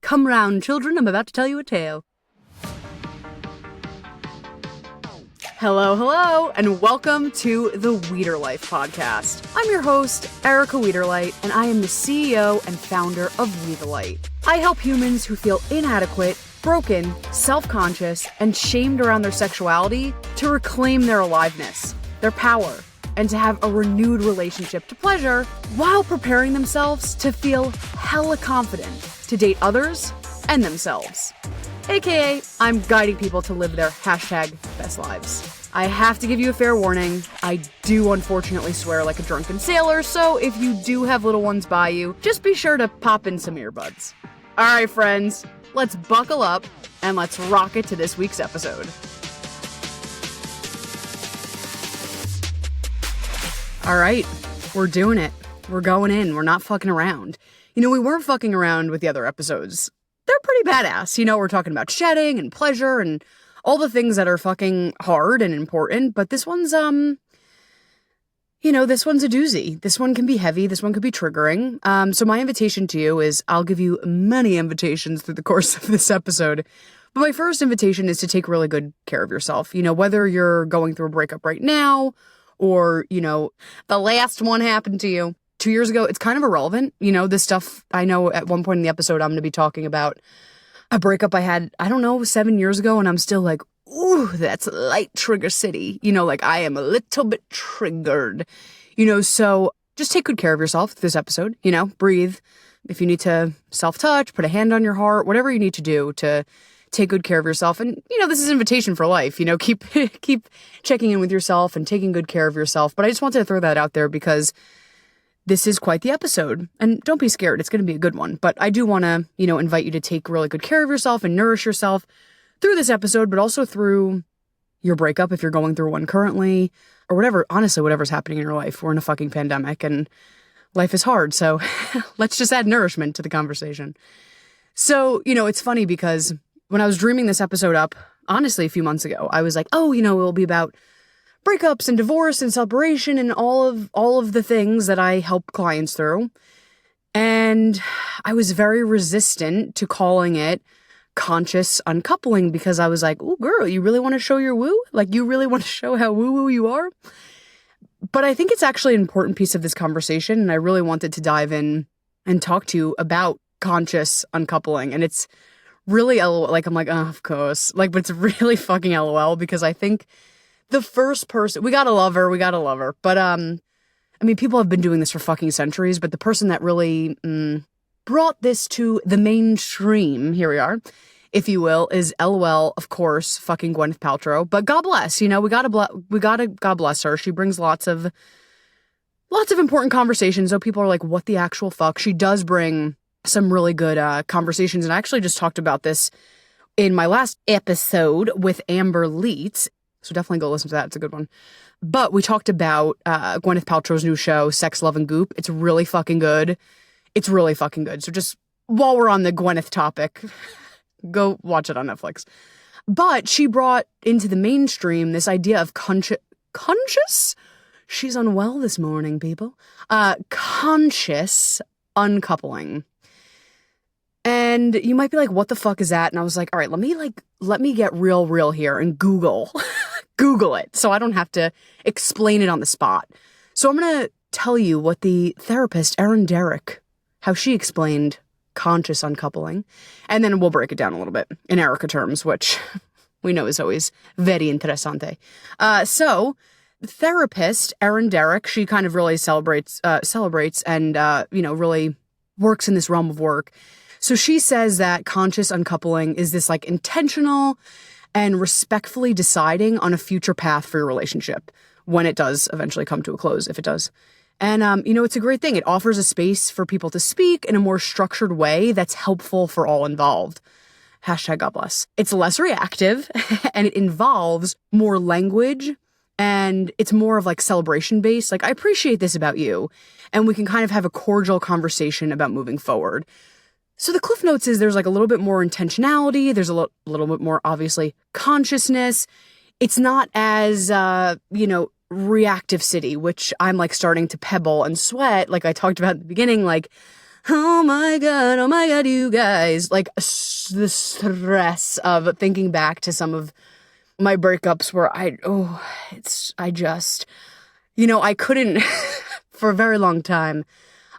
Come round, children, I'm about to tell you a tale. Hello, and welcome to the Weeder Life podcast. I'm your host, Erica Weederlight, and I am the CEO and founder of Weederlight. I help humans who feel inadequate, broken, self-conscious, and shamed around their sexuality to reclaim their aliveness, their power, and to have a renewed relationship to pleasure while preparing themselves to feel hella confident to date others and themselves. AKA, I'm guiding people to live their #best lives. I have to give you a fair warning. I do unfortunately swear like a drunken sailor, so if you do have little ones by you, just be sure to pop in some earbuds. Alright friends, let's buckle up and let's rock it to this week's episode. Alright, we're doing it. We're going in. We're not fucking around. You know, we weren't fucking around with the other episodes. They're pretty badass. You know, we're talking about shedding and pleasure and all the things that are fucking hard and important, but this one's, this one's a doozy. This one can be heavy. This one could be triggering. So my invitation to you is I'll give you many invitations through the course of this episode. But my first invitation is to take really good care of yourself. You know, whether you're going through a breakup right now or, the last one happened to you 2 years ago, it's kind of irrelevant. You know, this stuff, I know at one point in the episode, I'm going to be talking about a breakup I had, 7 years ago, and I'm still like, ooh, that's light trigger city. You know, like I am a little bit triggered, so just take good care of yourself this episode, breathe. If you need to self-touch, put a hand on your heart, whatever you need to do to take good care of yourself. And, this is an invitation for life, keep checking in with yourself and taking good care of yourself. But I just wanted to throw that out there because this is quite the episode, and don't be scared. It's going to be a good one. But I do want to, invite you to take really good care of yourself and nourish yourself through this episode, but also through your breakup if you're going through one currently, or whatever, honestly, whatever's happening in your life. We're in a fucking pandemic and life is hard. So let's just add nourishment to the conversation. So, it's funny because when I was dreaming this episode up, honestly, a few months ago, I was like, it'll be about breakups and divorce and separation and all of the things that I help clients through. And I was very resistant to calling it conscious uncoupling because I was like, "Ooh, girl, you really want to show your woo? Like, you really want to show how woo-woo you are?" But I think it's actually an important piece of this conversation, and I really wanted to dive in and talk to you about conscious uncoupling. And it's really like, I'm like, oh, of course. Like, but it's really fucking LOL because I think the first person, we gotta love her. But, people have been doing this for fucking centuries, but the person that really brought this to the mainstream, here we are, if you will, is LOL, of course, fucking Gwyneth Paltrow. But God bless, we gotta God bless her. She brings lots of important conversations. So people are like, what the actual fuck? She does bring some really good conversations. And I actually just talked about this in my last episode with Amber Leitz. So definitely go listen to that. It's a good one. But we talked about Gwyneth Paltrow's new show, Sex, Love, and Goop. It's really fucking good. So just while we're on the Gwyneth topic, go watch it on Netflix. But she brought into the mainstream this idea of conscious? She's unwell this morning, people. Conscious uncoupling. And you might be like, what the fuck is that? And I was like, all right, let me get real here and Google it so I don't have to explain it on the spot. So I'm going to tell you what the therapist, Erin Derrick, how she explained conscious uncoupling. And then we'll break it down a little bit in Erica terms, which we know is always very interessante. So therapist, Erin Derrick, she kind of really celebrates and, really works in this realm of work. So she says that conscious uncoupling is this like intentional and respectfully deciding on a future path for your relationship when it does eventually come to a close, if it does. And, it's a great thing. It offers a space for people to speak in a more structured way that's helpful for all involved. #God bless. It's less reactive and it involves more language and it's more of like celebration based. Like, I appreciate this about you. And we can kind of have a cordial conversation about moving forward. So the Cliff Notes is there's like a little bit more intentionality. There's a little bit more, obviously, consciousness. It's not as, reactive city, which I'm like starting to pebble and sweat. Like I talked about at the beginning, like oh my God, you guys. Like the stress of thinking back to some of my breakups where I couldn't, for a very long time,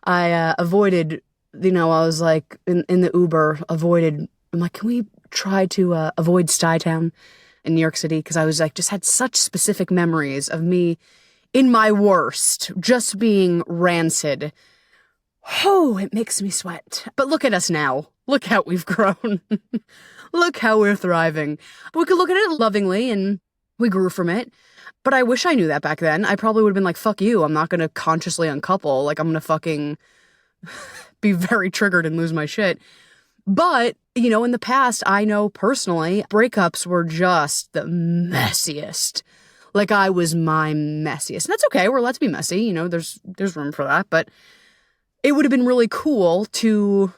I avoided, I was like in the Uber, I'm like, can we try to avoid Stuytown in New York City? Because I was like, just had such specific memories of me in my worst, just being rancid. Oh, it makes me sweat. But look at us now. Look how we've grown. Look how we're thriving. We could look at it lovingly and we grew from it. But I wish I knew that back then. I probably would have been like, fuck you. I'm not going to consciously uncouple. Like, I'm going to fucking be very triggered and lose my shit. But, in the past, I know personally, breakups were just the messiest. Like, I was my messiest. And that's okay. We're allowed to be messy. There's room for that. But it would have been really cool to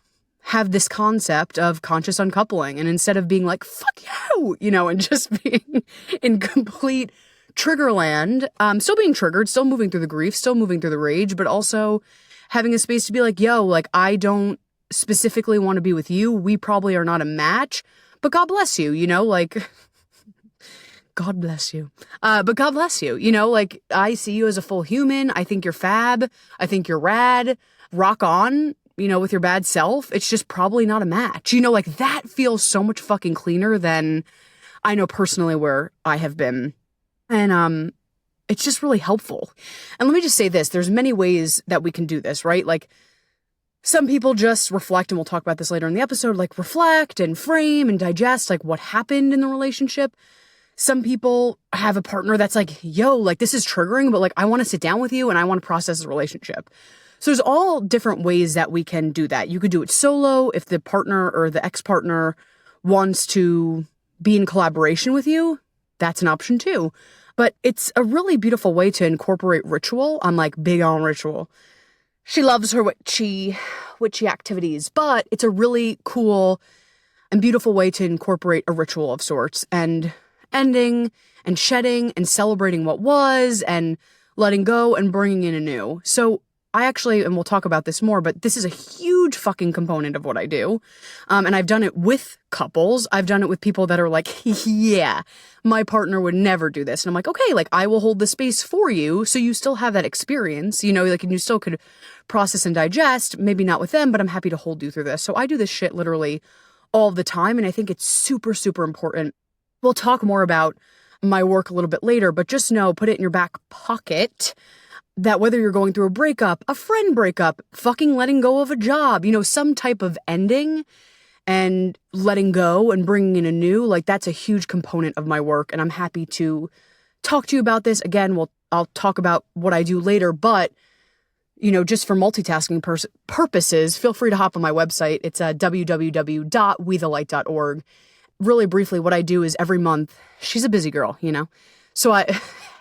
have this concept of conscious uncoupling. And instead of being like, fuck you, and just being in complete triggerland, still being triggered, still moving through the grief, still moving through the rage, but also having a space to be like, yo, like, I don't specifically want to be with you. We probably are not a match, but God bless you, like, God bless you. But God bless you, like, I see you as a full human. I think you're fab. I think you're rad. Rock on, with your bad self. It's just probably not a match. Like, that feels so much fucking cleaner than I know personally where I have been. And it's just really helpful. And let me just say this, there's many ways that we can do this, right? Like, some people just reflect, and we'll talk about this later in the episode, like reflect and frame and digest like what happened in the relationship. Some people have a partner that's like, yo, like, this is triggering, but like, I want to sit down with you and I want to process the relationship. So there's all different ways that we can do that. You could do it solo if the partner or the ex-partner wants to be in collaboration with you. That's an option too. But it's a really beautiful way to incorporate ritual. I'm like big on ritual. She loves her witchy activities, but it's a really cool and beautiful way to incorporate a ritual of sorts, and ending and shedding and celebrating what was and letting go and bringing in a new. So I actually, and we'll talk about this more, but this is a huge fucking component of what I do. And I've done it with couples. I've done it with people that are like, yeah, my partner would never do this. And I'm like, okay, like, I will hold the space for you so you still have that experience, like, and you still could process and digest, maybe not with them, but I'm happy to hold you through this. So I do this shit literally all the time. And I think it's super, super important. We'll talk more about my work a little bit later, but just know, put it in your back pocket that whether you're going through a breakup, a friend breakup, fucking letting go of a job, some type of ending and letting go and bringing in a new, like, that's a huge component of my work. And I'm happy to talk to you about this. Again, I'll talk about what I do later, but, just for multitasking purposes, feel free to hop on my website. It's www.wethelight.org. Really briefly, what I do is every month, she's a busy girl, So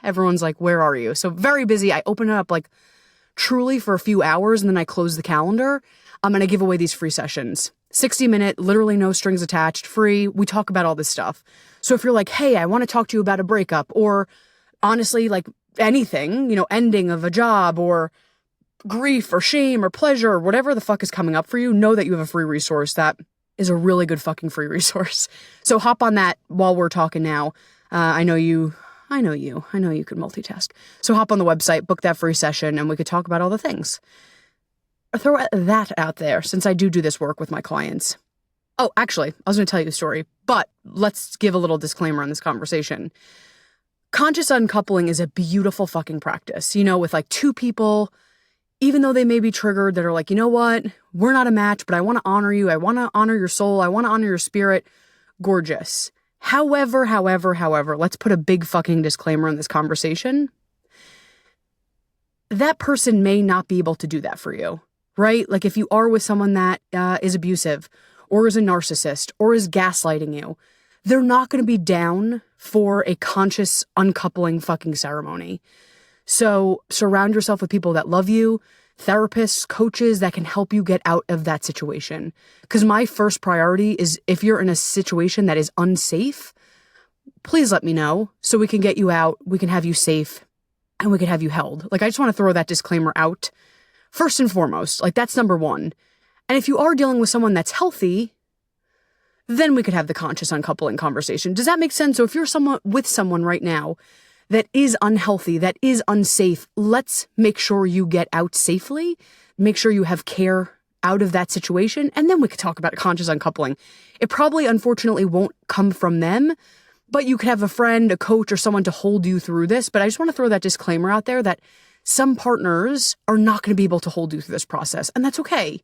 everyone's like, where are you? So very busy. I open it up like truly for a few hours and then I close the calendar. And I give away these free sessions, 60-minute, literally no strings attached, free. We talk about all this stuff. So if you're like, hey, I want to talk to you about a breakup, or honestly, like anything, ending of a job or grief or shame or pleasure or whatever the fuck is coming up for you, know that you have a free resource that is a really good fucking free resource. So hop on that while we're talking now. I know you could multitask. So hop on the website, book that free session, and we could talk about all the things. I'll throw that out there since I do this work with my clients. Oh, actually, I was going to tell you a story, but let's give a little disclaimer on this conversation. Conscious uncoupling is a beautiful fucking practice, with like two people, even though they may be triggered, that are like, you know what, we're not a match, but I want to honor you. I want to honor your soul. I want to honor your spirit. Gorgeous. However, let's put a big fucking disclaimer in this conversation. That person may not be able to do that for you, right? Like, if you are with someone that is abusive or is a narcissist or is gaslighting you, they're not going to be down for a conscious uncoupling fucking ceremony. So surround yourself with people that love you, therapists, coaches that can help you get out of that situation. Because my first priority is, if you're in a situation that is unsafe, please let me know so we can get you out, we can have you safe, and we can have you held. Like, I just want to throw that disclaimer out first and foremost. Like, that's number one. And if you are dealing with someone that's healthy, then we could have the conscious uncoupling conversation. Does that make sense? So if you're with someone right now that is unhealthy, that is unsafe, let's make sure you get out safely, make sure you have care out of that situation, and then we could talk about conscious uncoupling. It probably, unfortunately, won't come from them, but you could have a friend, a coach, or someone to hold you through this. But I just want to throw that disclaimer out there that some partners are not going to be able to hold you through this process, and that's okay.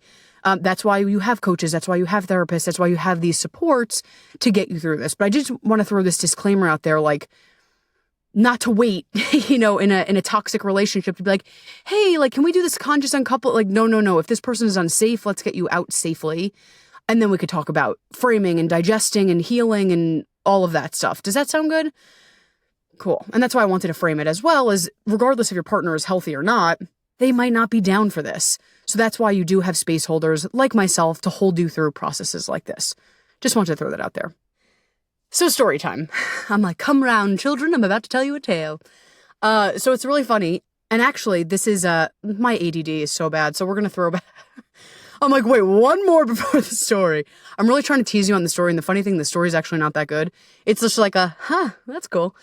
That's why you have coaches. That's why you have therapists. That's why you have these supports to get you through this. But I just want to throw this disclaimer out there, like, not to wait, in a toxic relationship to be like, hey, like, can we do this conscious uncouple? Like, no. If this person is unsafe, let's get you out safely. And then we could talk about framing and digesting and healing and all of that stuff. Does that sound good? Cool. And that's why I wanted to frame it as well, as regardless if your partner is healthy or not, they might not be down for this. So that's why you do have space holders like myself to hold you through processes like this. Just wanted to throw that out there. So story time. I'm like, come round, children. I'm about to tell you a tale. So it's really funny. And actually, this is, my ADD is so bad. So we're going to throw back. I'm like, wait, one more before the story. I'm really trying to tease you on the story. And the funny thing, the story is actually not that good. It's just like that's cool.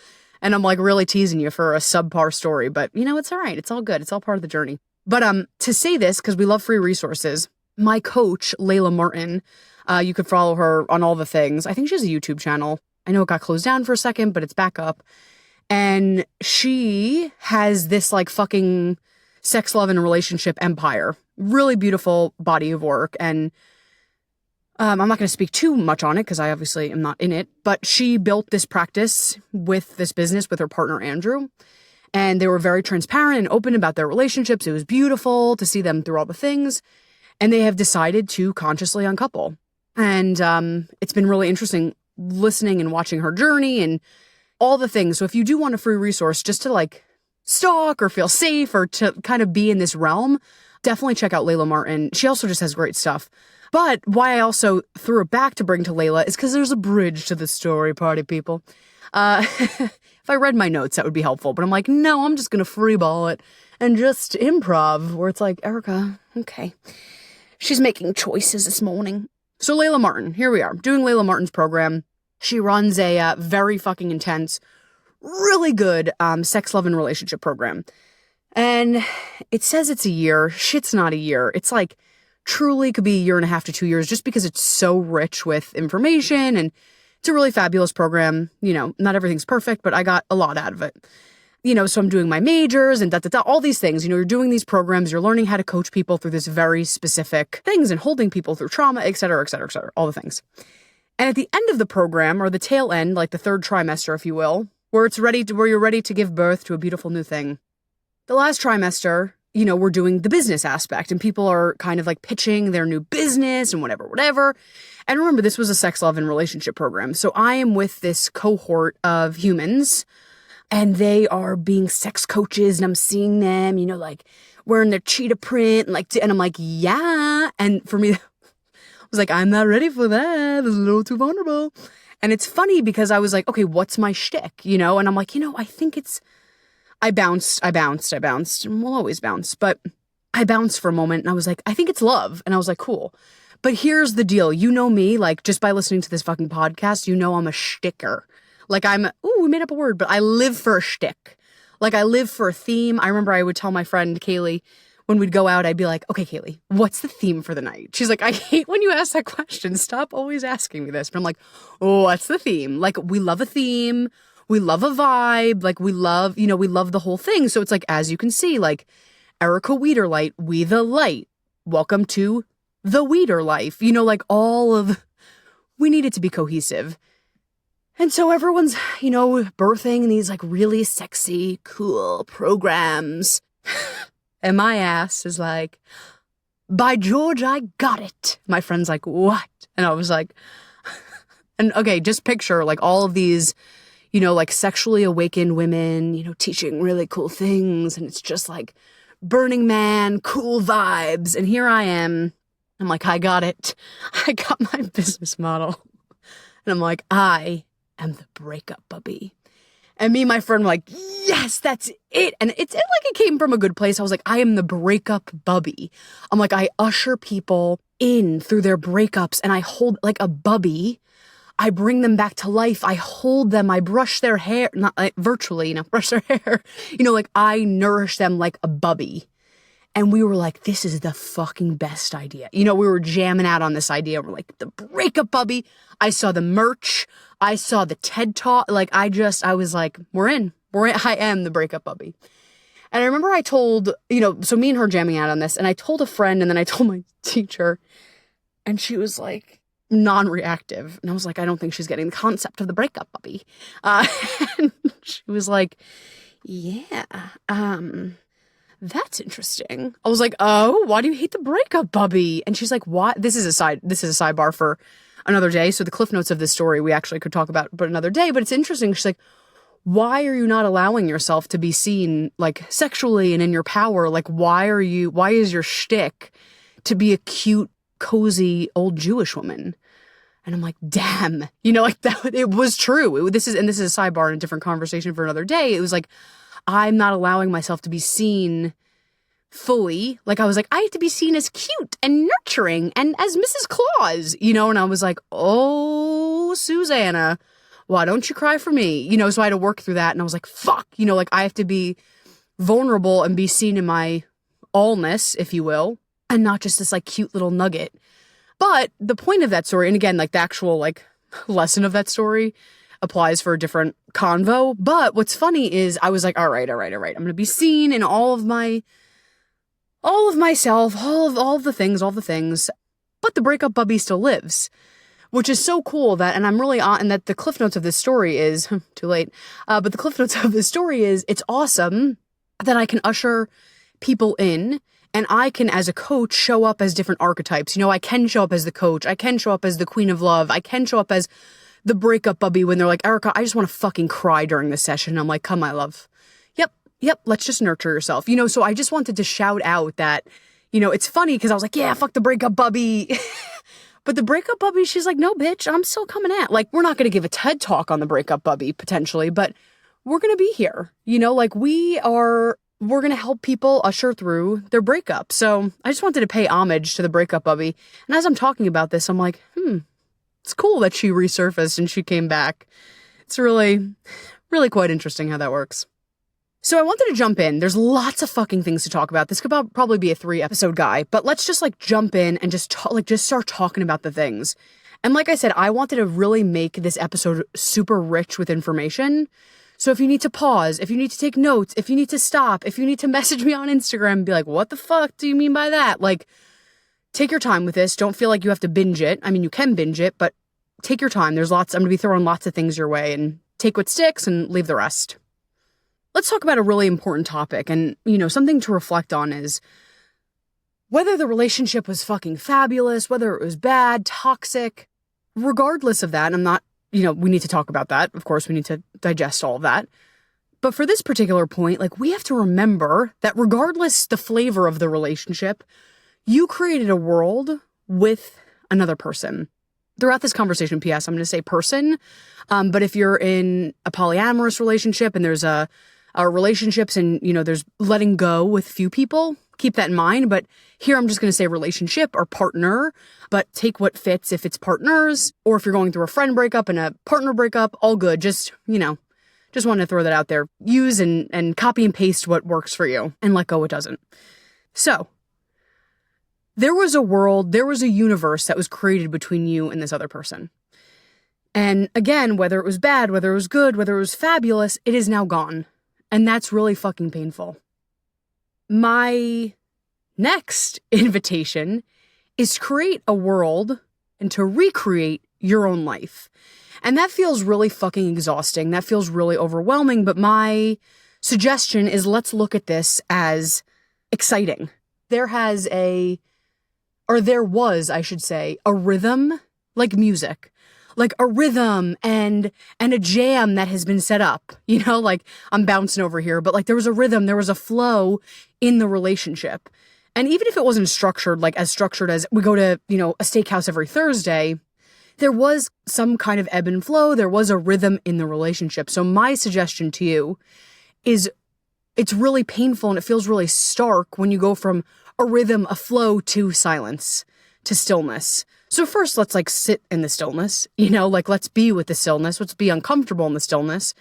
And I'm like really teasing you for a subpar story. But it's all right. It's all good. It's all part of the journey. But to say this, because we love free resources, my coach, Layla Martin, you could follow her on all the things. I think she has a YouTube channel. I know it got closed down for a second, but it's back up. And she has this like fucking sex, love, and relationship empire. Really beautiful body of work. And I'm not going to speak too much on it because I obviously am not in it. But she built this practice with this business with her partner, Andrew. And they were very transparent and open about their relationships. It was beautiful to see them through all the things. And they have decided to consciously uncouple. And it's been really interesting listening and watching her journey and all the things. So if you do want a free resource just to like stalk or feel safe or to kind of be in this realm, definitely check out Layla Martin. She also just has great stuff. But why I also threw it back to bring to Layla is because there's a bridge to the story, party people. If I read my notes, that would be helpful. But I'm like, no, I'm just going to freeball it and just improv, where it's like, Erica, okay. She's making choices this morning. So Layla Martin, here we are, doing Layla Martin's program. She runs a very fucking intense, really good sex, love, and relationship program. And it says it's a year. Shit's not a year. It's like truly could be a year and a half to 2 years just because it's so rich with information, and it's a really fabulous program. Not everything's perfect, but I got a lot out of it. So I'm doing my majors and all these things. You're doing these programs, you're learning how to coach people through this very specific things and holding people through trauma, et cetera, et cetera, et cetera, all the things. And at the end of the program, or the tail end, like the third trimester, if you will, where you're ready to give birth to a beautiful new thing. The last trimester, we're doing the business aspect, and people are kind of like pitching their new business and whatever. And remember, this was a sex, love, and relationship program. So I am with this cohort of humans, and they are being sex coaches, and I'm seeing them, like wearing their cheetah print, and I'm like, yeah. And for me, I was like, I'm not ready for that. It's a little too vulnerable. And it's funny because I was like, okay, what's my shtick? And I'm like, I think I bounced, and we'll always bounce. But I bounced for a moment, and I was like, I think it's love. And I was like, cool. But here's the deal. You know me, like, just by listening to this fucking podcast, I'm a shticker. Like we made up a word, but I live for a shtick. Like I live for a theme. I remember I would tell my friend Kaylee when we'd go out, I'd be like, okay, Kaylee, what's the theme for the night? She's like, I hate when you ask that question. Stop always asking me this. But I'm like, oh, what's the theme? Like we love a theme. We love a vibe. Like we love the whole thing. So it's like, as you can see, like Erica Wiederlight, we the light. Welcome to the Weeder life. Like we need it to be cohesive. And so everyone's, birthing these like really sexy, cool programs. And my ass is like, by George, I got it. My friend's like, what? And I was like, and okay, just picture like all of these, like sexually awakened women, teaching really cool things. And it's just like Burning Man, cool vibes. And here I am. I'm like, I got it. I got my business model. And I'm like, I am the breakup bubby. And me and my friend were like, yes, that's it. And it came from a good place. I was like, I am the breakup bubby. I'm like, I usher people in through their breakups and I hold like a bubby. I bring them back to life. I hold them. I brush their hair, not like virtually, brush their hair. Like I nourish them like a bubby. And we were like, this is the fucking best idea. We were jamming out on this idea. We're like, the breakup bubby. I saw the merch. I saw the TED Talk. Like, I was like, we're in. I am the breakup bubby. And I remember I told, so me and her jamming out on this. And I told a friend and then I told my teacher. And she was like, non-reactive. And I was like, I don't think she's getting the concept of the breakup bubby. And she was like, yeah, that's interesting. I was like, oh, why do you hate the breakup bubby? And she's like, what? This is a sidebar for another day. So the cliff notes of this story, we actually could talk about but another day, but it's interesting. She's like, why are you not allowing yourself to be seen like sexually and in your power? Like, why is your shtick to be a cute, cozy old Jewish woman? And I'm like, damn, like that, it was true. This is a sidebar and a different conversation for another day. It was like, I'm not allowing myself to be seen fully. Like I was like, I have to be seen as cute and nurturing and as Mrs. Claus, and I was like, oh, Susanna, why don't you cry for me? So I had to work through that and I was like, fuck, like I have to be vulnerable and be seen in my allness, if you will, and not just this like cute little nugget. But the point of that story, and again, like the actual like lesson of that story applies for a different convo. But what's funny is I was like, all right. I'm going to be seen in all of myself, all of the things. But the breakup bubby still lives, which is so cool and I'm really and that the cliff notes of this story is too late. But the cliff notes of this story is it's awesome that I can usher people in and I can, as a coach, show up as different archetypes. I can show up as the coach. I can show up as the queen of love. I can show up as the breakup bubby when they're like, Erica, I just want to fucking cry during this session. I'm like, come, my love. Yep. Let's just nurture yourself. So I just wanted to shout out that, it's funny because I was like, yeah, fuck the breakup bubby. But the breakup bubby, she's like, no, bitch, I'm still coming at. Like, we're not going to give a TED Talk on the breakup bubby potentially, but we're going to be here. Like we're going to help people usher through their breakup. So I just wanted to pay homage to the breakup bubby. And as I'm talking about this, I'm like, it's cool that she resurfaced and she came back. It's really, really quite interesting how that works. So I wanted to jump in. There's lots of fucking things to talk about. This could probably be a 3-episode guy, but let's just like jump in and just start talking about the things. And like I said, I wanted to really make this episode super rich with information. So if you need to pause, if you need to take notes, if you need to stop, if you need to message me on Instagram and be like, what the fuck do you mean by that? Like, take your time with this. Don't feel like you have to binge it. I mean, you can binge it, but take your time. I'm going to be throwing lots of things your way and take what sticks and leave the rest. Let's talk about a really important topic. And, something to reflect on is whether the relationship was fucking fabulous, whether it was bad, toxic, regardless of that. I'm not, we need to talk about that. Of course, we need to digest all of that. But for this particular point, like we have to remember that regardless the flavor of the relationship, you created a world with another person. Throughout this conversation, P.S., I'm going to say person. But if you're in a polyamorous relationship and there's relationships and, there's letting go with few people, keep that in mind. But here I'm just going to say relationship or partner, but take what fits if it's partners or if you're going through a friend breakup and a partner breakup, all good. Just wanted to throw that out there. Use and copy and paste what works for you and let go what doesn't. So there was a universe that was created between you and this other person. And again, whether it was bad, whether it was good, whether it was fabulous, it is now gone. And that's really fucking painful. My next invitation is to create a world and to recreate your own life. And that feels really fucking exhausting. That feels really overwhelming. But my suggestion is let's look at this as exciting. There was, I should say, a rhythm, like music. Like a rhythm and a jam that has been set up, like I'm bouncing over here, but like there was a rhythm, there was a flow in the relationship. And even if it wasn't structured, like as structured as we go to, a steakhouse every Thursday, there was some kind of ebb and flow. There was a rhythm in the relationship. So my suggestion to you is it's really painful and it feels really stark when you go from a rhythm, a flow to silence, to stillness. So first, let's sit in the stillness, let's be with the stillness. Let's be uncomfortable in the stillness.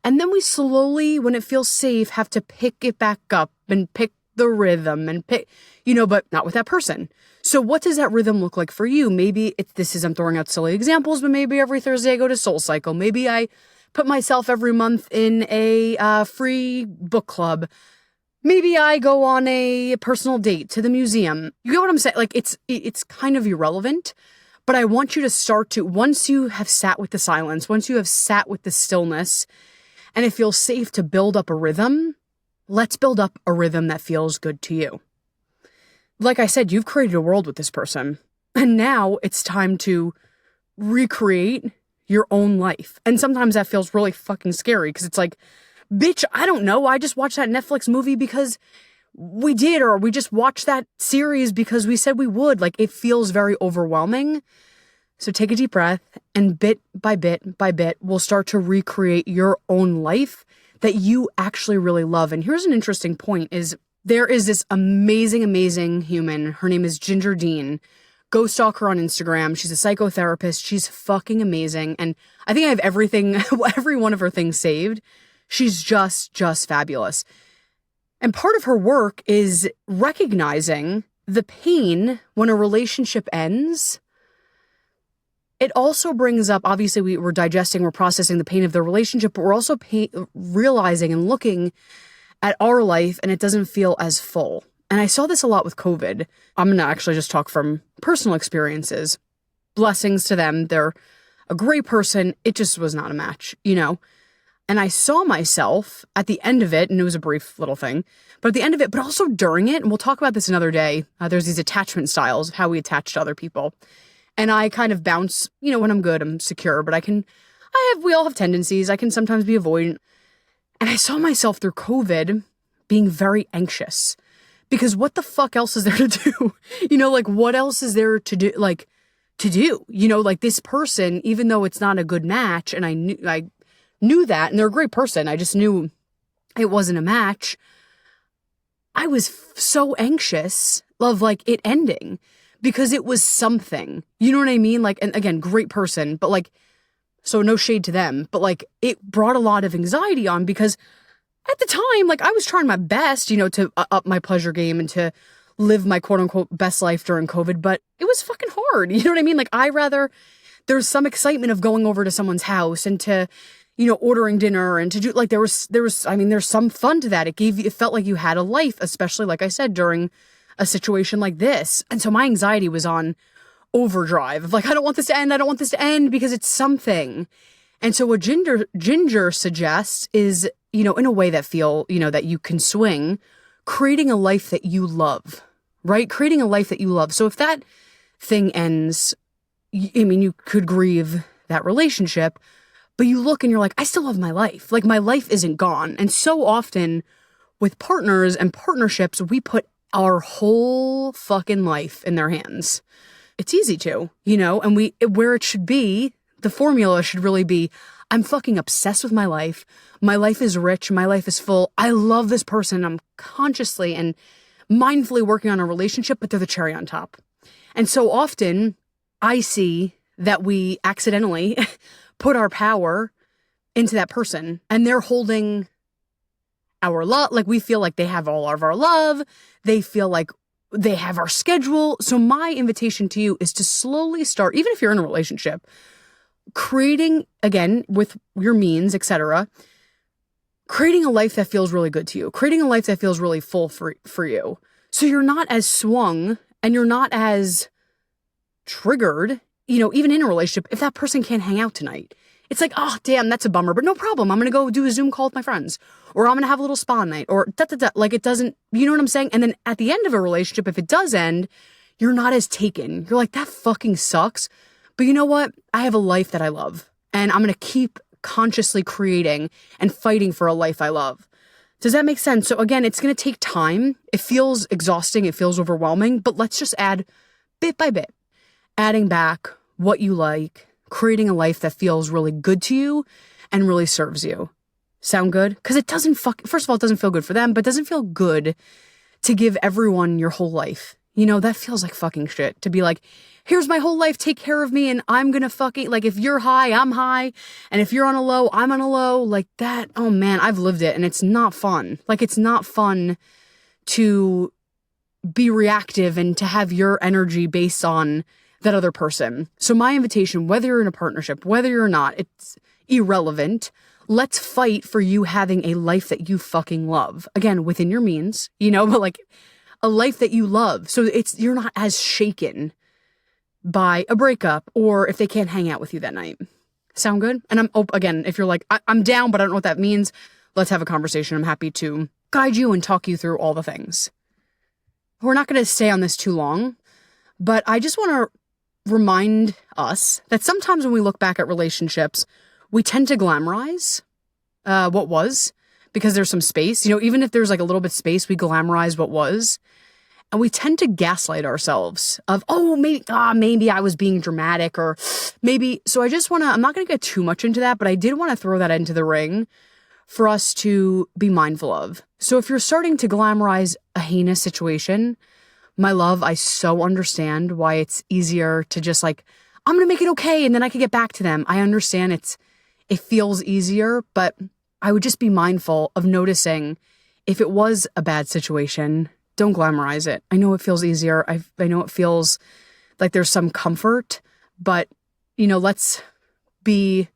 And then we slowly, when it feels safe, have to pick it back up and pick the rhythm and pick, but not with that person. So what does that rhythm look like for you? Maybe I'm throwing out silly examples, but maybe every Thursday I go to Soul Cycle. Maybe I put myself every month in a free book club. Maybe I go on a personal date to the museum. You get what I'm saying? It's kind of irrelevant, but I want you to start to, once you have sat with the silence, once you have sat with the stillness, and it feels safe to build up a rhythm, let's build up a rhythm that feels good to you. Like I said, you've created a world with this person, and now it's time to recreate your own life. And sometimes that feels really fucking scary because it's bitch, I don't know. I just watched that Netflix movie because we did, or we just watched that series because we said we would. It feels very overwhelming. So take a deep breath, and bit by bit by bit, we'll start to recreate your own life that you actually really love. And here's an interesting point is there is this amazing, amazing human. Her name is Ginger Dean. Go stalk her on Instagram. She's a psychotherapist. She's fucking amazing. And I think I have everything, every one of her things saved. She's just fabulous. And part of her work is recognizing the pain when a relationship ends. It also brings up, obviously we're digesting, we're processing the pain of the relationship, but we're also realizing and looking at our life and it doesn't feel as full. And I saw this a lot with COVID. I'm going to actually just talk from personal experiences. Blessings to them. They're a great person. It just was not a match, And I saw myself at the end of it, and it was a brief little thing, but at the end of it, but also during it, and we'll talk about this another day, there's these attachment styles of how we attach to other people. And I kind of bounce, when I'm good, I'm secure, but we all have tendencies. I can sometimes be avoidant. And I saw myself through COVID being very anxious because what the fuck else is there to do? What else is there to do? This person, even though it's not a good match, and I knew that, and they're a great person, I just knew it wasn't a match. I was so anxious of it ending because it was something, you know what I mean? And again, great person, but so no shade to them, but it brought a lot of anxiety on because at the time, I was trying my best, to up my pleasure game and to live my quote unquote best life during COVID, but it was fucking hard. You know what I mean? There's some excitement of going over to someone's house and to, ordering dinner and to do there's some fun to that. It felt like you had a life, especially like I said, during a situation like this. And so my anxiety was on overdrive of I don't want this to end. I don't want this to end because it's something. And so what Ginger suggests is, in a way that that you can swing, creating a life that you love, right? Creating a life that you love. So if that thing ends, you could grieve that relationship, but you look and you're I still love my life. My life isn't gone. And so often with partners and partnerships, we put our whole fucking life in their hands. It's easy to, and where it should be, the formula should really be, I'm fucking obsessed with my life. My life is rich. My life is full. I love this person. I'm consciously and mindfully working on a relationship, but they're the cherry on top. And so often I see that we accidentally put our power into that person and they're holding our love. We feel like they have all of our love. They feel like they have our schedule. So my invitation to you is to slowly start, even if you're in a relationship, creating, again, with your means, etc., creating a life that feels really good to you, creating a life that feels really full for you. So you're not as swung and you're not as triggered, even in a relationship, if that person can't hang out tonight. It's oh, damn, that's a bummer, but no problem. I'm going to go do a Zoom call with my friends, or I'm going to have a little spa night, or da-da-da. It doesn't, you know what I'm saying? And then at the end of a relationship, if it does end, you're not as taken. You're that fucking sucks. But you know what? I have a life that I love, and I'm going to keep consciously creating and fighting for a life I love. Does that make sense? So again, it's going to take time. It feels exhausting. It feels overwhelming, but let's just add bit by bit, adding back what you like, creating a life that feels really good to you and really serves you. Sound good? Because it doesn't first of all, it doesn't feel good for them, but it doesn't feel good to give everyone your whole life. That feels like fucking shit to be like, here's my whole life, take care of me, and I'm gonna fucking, like, if you're high, I'm high, and if you're on a low, I'm on a low, like that. Oh man, I've lived it, and it's not fun. Like, it's not fun to be reactive and to have your energy based on that other person. So my invitation, whether you're in a partnership, whether you're not, it's irrelevant. Let's fight for you having a life that you fucking love. Again, within your means, but like a life that you love. So you're not as shaken by a breakup or if they can't hang out with you that night. Sound good? And again, if you're like, I'm down, but I don't know what that means, let's have a conversation. I'm happy to guide you and talk you through all the things. We're not going to stay on this too long, but I just want to remind us that sometimes when we look back at relationships, we tend to glamorize what was because there's some space. Even if there's like a little bit of space, we glamorize what was. And we tend to gaslight ourselves of, maybe I was being dramatic or maybe. So I just I'm not going to get too much into that, but I did want to throw that into the ring for us to be mindful of. So if you're starting to glamorize a heinous situation, my love, I so understand why it's easier to just like, I'm going to make it okay and then I can get back to them. I understand it feels easier, but I would just be mindful of noticing if it was a bad situation, don't glamorize it. I know it feels easier. I know it feels like there's some comfort, but let's be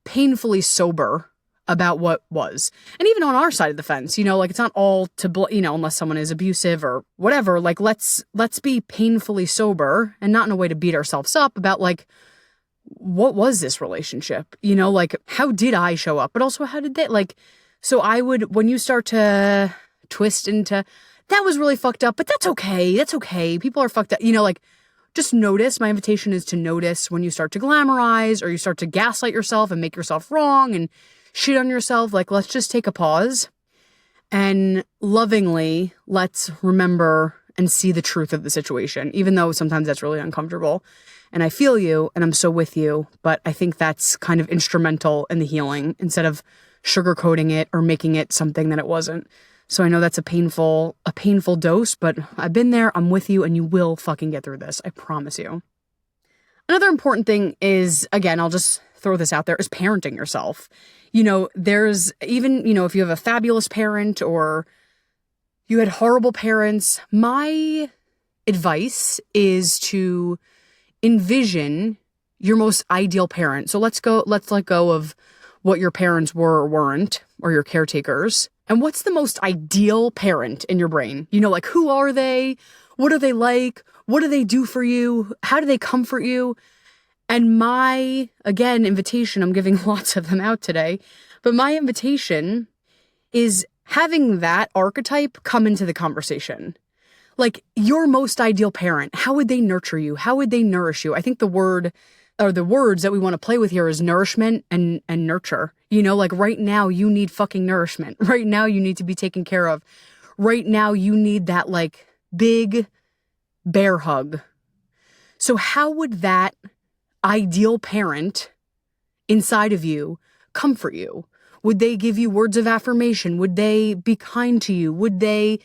painfully sober about what was. And even on our side of the fence, like it's not all to, unless someone is abusive or whatever, like let's be painfully sober and not in a way to beat ourselves up about like, what was this relationship? Like how did I show up? But also how did they so when you start to twist into, that was really fucked up, but that's okay. That's okay. People are fucked up. Just notice. My invitation is to notice when you start to glamorize or you start to gaslight yourself and make yourself wrong and shit on yourself. Like, let's just take a pause and lovingly let's remember and see the truth of the situation, even though sometimes that's really uncomfortable. And I feel you and I'm so with you, but I think that's kind of instrumental in the healing instead of sugarcoating it or making it something that it wasn't. So I know that's a painful dose, but I've been there, I'm with you, and you will fucking get through this. I promise you. Another important thing is, again, I'll just throw this out there, is parenting yourself. There's even, if you have a fabulous parent or you had horrible parents, my advice is to envision your most ideal parent. So let's let go of what your parents were or weren't, or your caretakers. And what's the most ideal parent in your brain? Like, who are they? What are they like? What do they do for you? How do they comfort you? And my, again, invitation, I'm giving lots of them out today, but my invitation is having that archetype come into the conversation. Like, your most ideal parent, how would they nurture you? How would they nourish you? I think the word or the words that we want to play with here is nourishment and nurture. Like right now you need fucking nourishment. Right now you need to be taken care of. Right now you need that like big bear hug. So how would that ideal parent inside of you comfort you? Would they give you words of affirmation? Would they be kind to you? Would they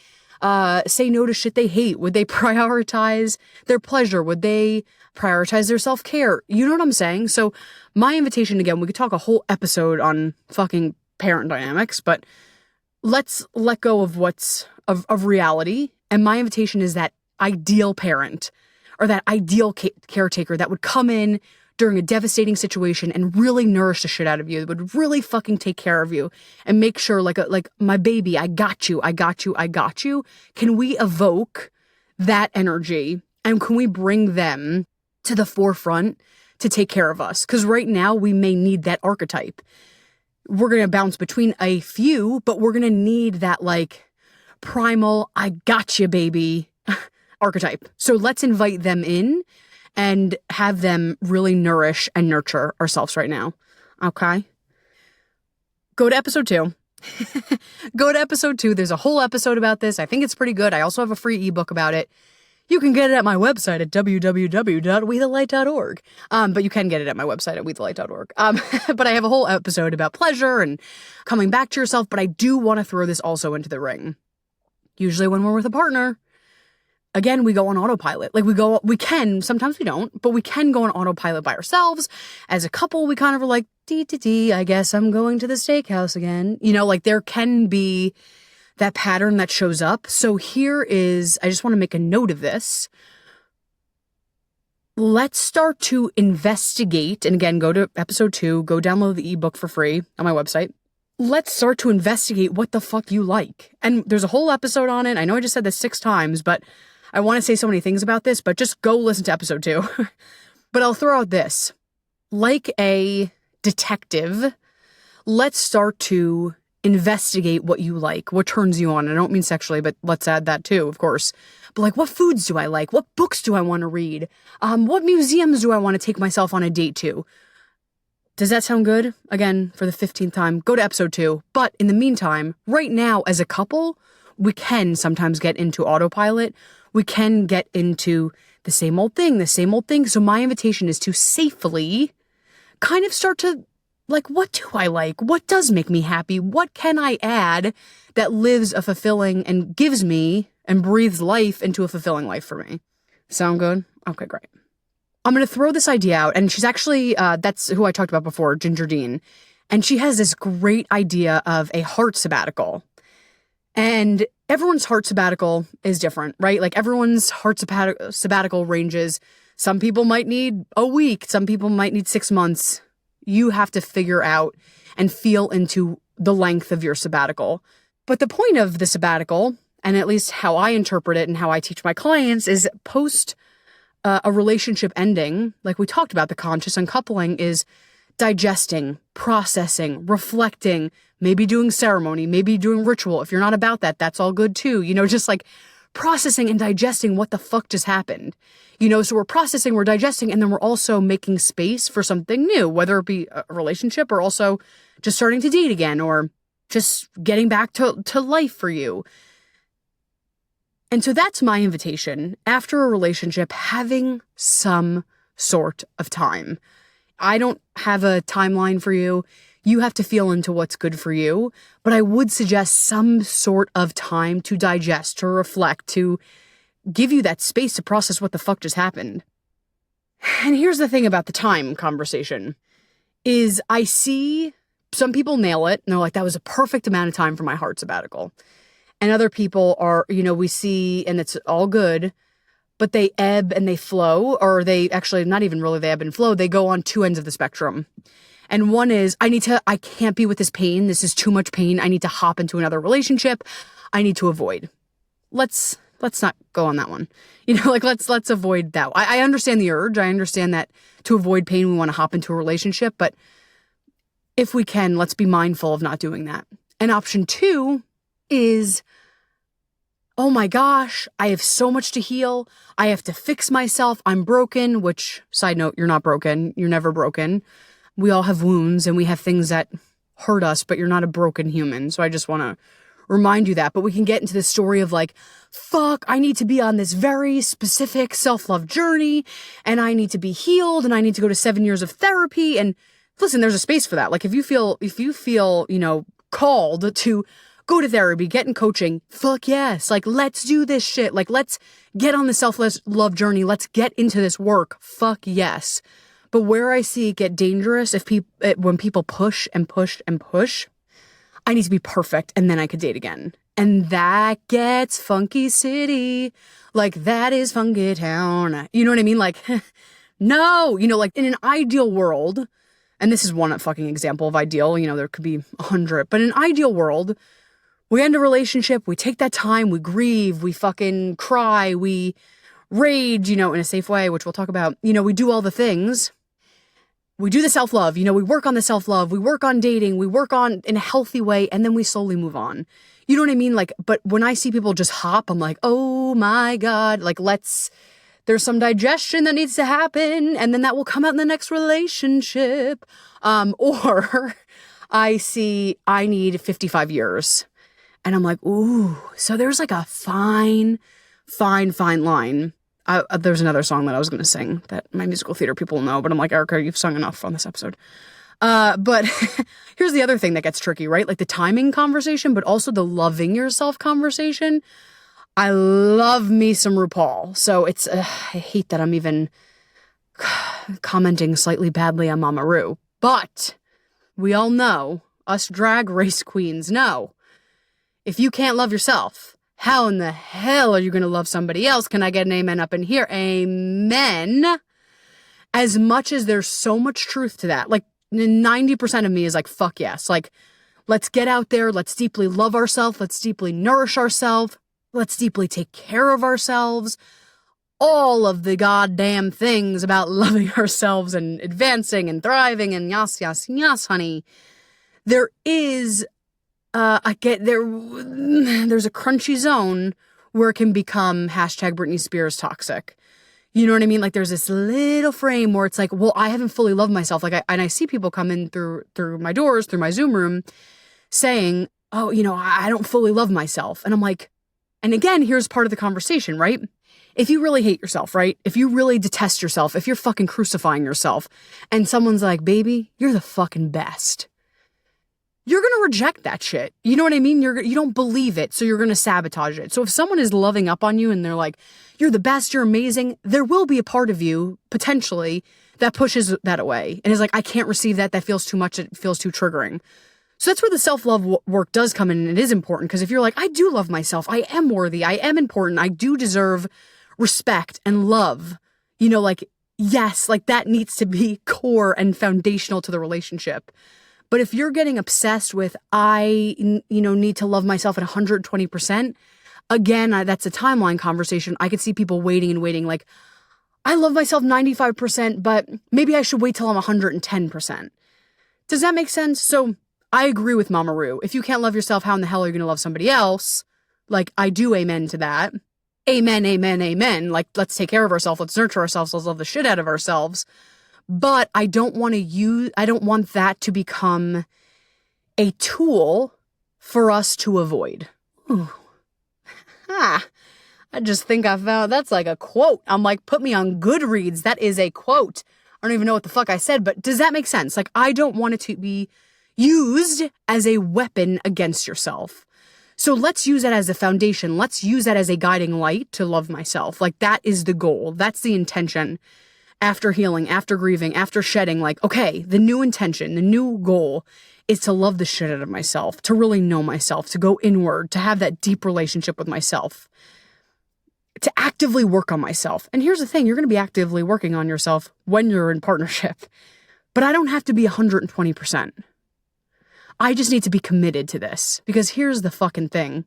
say no to shit they hate? Would they prioritize their pleasure? Would they prioritize their self-care? You know what I'm saying? So my invitation, again, we could talk a whole episode on fucking parent dynamics, but let's let go of what's of reality. And my invitation is that ideal parent or that ideal caretaker that would come in during a devastating situation and really nourish the shit out of you, would really fucking take care of you and make sure like my baby, I got you, I got you, I got you. Can we evoke that energy and can we bring them to the forefront to take care of us? Because right now we may need that archetype. We're going to bounce between a few, but we're going to need that like primal, I got you, baby archetype. So let's invite them in and have them really nourish and nurture ourselves right now. Okay? Go to episode 2. Go to episode 2. There's a whole episode about this. I think it's pretty good. I also have a free ebook about it. You can get it at my website at www.wethelight.org. But you can get it at my website at wethelight.org. But I have a whole episode about pleasure and coming back to yourself, but I do want to throw this also into the ring. Usually when we're with a partner, again, we go on autopilot. Like we can, sometimes we don't, but we can go on autopilot by ourselves. As a couple, we kind of are like, I guess I'm going to the steakhouse again. Like there can be that pattern that shows up. So here is, I just want to make a note of this. Let's start to investigate. And again, go to episode 2, go download the ebook for free on my website. Let's start to investigate what the fuck you like. And there's a whole episode on it. I know I just said this 6 times, but I want to say so many things about this, but just go listen to episode 2. But I'll throw out this. Like a detective, let's start to investigate what you like, what turns you on. I don't mean sexually, but let's add that too, of course. But like, what foods do I like? What books do I want to read? What museums do I want to take myself on a date to? Does that sound good? Again, for the 15th time, go to episode 2. But in the meantime, right now, as a couple, we can sometimes get into autopilot. We can get into the same old thing, the same old thing. So my invitation is to safely kind of start to, like, what do I like? What does make me happy? What can I add that lives a fulfilling and gives me and breathes life into a fulfilling life for me? Sound good? Okay, great. I'm going to throw this idea out. And she's actually, that's who I talked about before, Ginger Dean. And she has this great idea of a heart sabbatical. And everyone's heart sabbatical is different, right? Like everyone's heart sabbatical ranges. Some people might need a week. Some people might need 6 months. You have to figure out and feel into the length of your sabbatical. But the point of the sabbatical, and at least how I interpret it and how I teach my clients, is post a relationship ending, like we talked about, the conscious uncoupling is digesting, processing, reflecting, maybe doing ceremony, maybe doing ritual. If you're not about that, that's all good too. Just like processing and digesting what the fuck just happened. So we're processing, we're digesting, and then we're also making space for something new, whether it be a relationship or also just starting to date again or just getting back to life for you. And so that's my invitation. After a relationship, having some sort of time. I don't have a timeline for you. You have to feel into what's good for you. But I would suggest some sort of time to digest, to reflect, to give you that space to process what the fuck just happened. And here's the thing about the time conversation is I see some people nail it. And they're like, that was a perfect amount of time for my heart sabbatical. And other people are, we see, and it's all good, but they ebb and they flow, or they actually, not even really they ebb and flow. They go on 2 ends of the spectrum. And one is, I can't be with this pain. This is too much pain. I need to hop into another relationship. I need to avoid. Let's not go on that one. Let's avoid that. I understand the urge. I understand that to avoid pain, we want to hop into a relationship, but if we can, let's be mindful of not doing that. And option 2 is, oh my gosh, I have so much to heal. I have to fix myself. I'm broken, which, side note, you're not broken. You're never broken. We all have wounds and we have things that hurt us, but you're not a broken human. So I just want to remind you that. But we can get into the story of like, fuck, I need to be on this very specific self-love journey and I need to be healed and I need to go to 7 years of therapy. And listen, there's a space for that. Like if you feel, called to go to therapy, get in coaching, fuck yes. Like, let's do this shit. Like, let's get on the self-love journey. Let's get into this work. Fuck yes. But where I see it get dangerous, when people push and push and push, I need to be perfect and then I could date again. And that gets funky city. Like, that is funky town. You know what I mean? Like, no, like in an ideal world, and this is one fucking example of ideal, there could be 100, but in an ideal world, we end a relationship, we take that time, we grieve, we fucking cry, we rage, in a safe way, which we'll talk about. We do all the things. We do the self-love, we work on the self-love, we work on dating, we work on in a healthy way, and then we slowly move on. You know what I mean? Like, but when I see people just hop, I'm like, oh my God, like there's some digestion that needs to happen, and then that will come out in the next relationship. Or I see I need 55 years. And I'm like, ooh, so there's like a fine line. There's another song that I was going to sing that my musical theater people know, but I'm like, Erica, you've sung enough on this episode. But here's the other thing that gets tricky, right? Like the timing conversation, but also the loving yourself conversation. I love me some RuPaul. So it's, I hate that I'm even commenting slightly badly on Mama Ru. But we all know, us drag race queens know, if you can't love yourself, how in the hell are you going to love somebody else? Can I get an amen up in here? Amen. As much as there's so much truth to that, like 90% of me is like, fuck yes. Like, let's get out there. Let's deeply love ourselves. Let's deeply nourish ourselves. Let's deeply take care of ourselves. All of the goddamn things about loving ourselves and advancing and thriving and yes, yes, yes, honey. There is, there's a crunchy zone where it can become hashtag Britney Spears toxic. You know what I mean? Like there's this little frame where it's like, well, I haven't fully loved myself. Like I see people come in through my doors, through my Zoom room saying, oh, you know, I don't fully love myself. And I'm like, and again, here's part of the conversation, right? If you really hate yourself, right? If you really detest yourself, if you're fucking crucifying yourself and someone's like, baby, you're the fucking best. You're going to reject that shit. You know what I mean? You don't believe it, so you're going to sabotage it. So if someone is loving up on you and they're like, you're the best, you're amazing, there will be a part of you, potentially, that pushes that away. And is like, I can't receive that. That feels too much. It feels too triggering. So that's where the self-love work does come in, and it is important. Because if you're like, I do love myself, I am worthy, I am important, I do deserve respect and love, you know, like, yes, like that needs to be core and foundational to the relationship. But if you're getting obsessed with, I, need to love myself at 120%, again, that's a timeline conversation. I could see people waiting, like, I love myself 95%, but maybe I should wait till I'm 110%. Does that make sense? So I agree with Mama Ru. If you can't love yourself, how in the hell are you going to love somebody else? Like, I do amen to that. Amen, amen, amen. Like, let's take care of ourselves. Let's nurture ourselves. Let's love the shit out of ourselves. But I don't want that to become a tool for us to avoid. Ooh. I just think I found, that's like a quote. I'm like, put me on Goodreads. That is a quote. I don't even know what the fuck I said, but does that make sense? Like, I don't want it to be used as a weapon against yourself. So let's use that as a foundation. Let's use that as a guiding light to love myself. Like, that is the goal. That's the intention. After healing, after grieving, after shedding, like, okay, the new intention, the new goal is to love the shit out of myself, to really know myself, to go inward, to have that deep relationship with myself, to actively work on myself. And here's the thing, you're going to be actively working on yourself when you're in partnership, but I don't have to be 120%. I just need to be committed to this, because here's the fucking thing.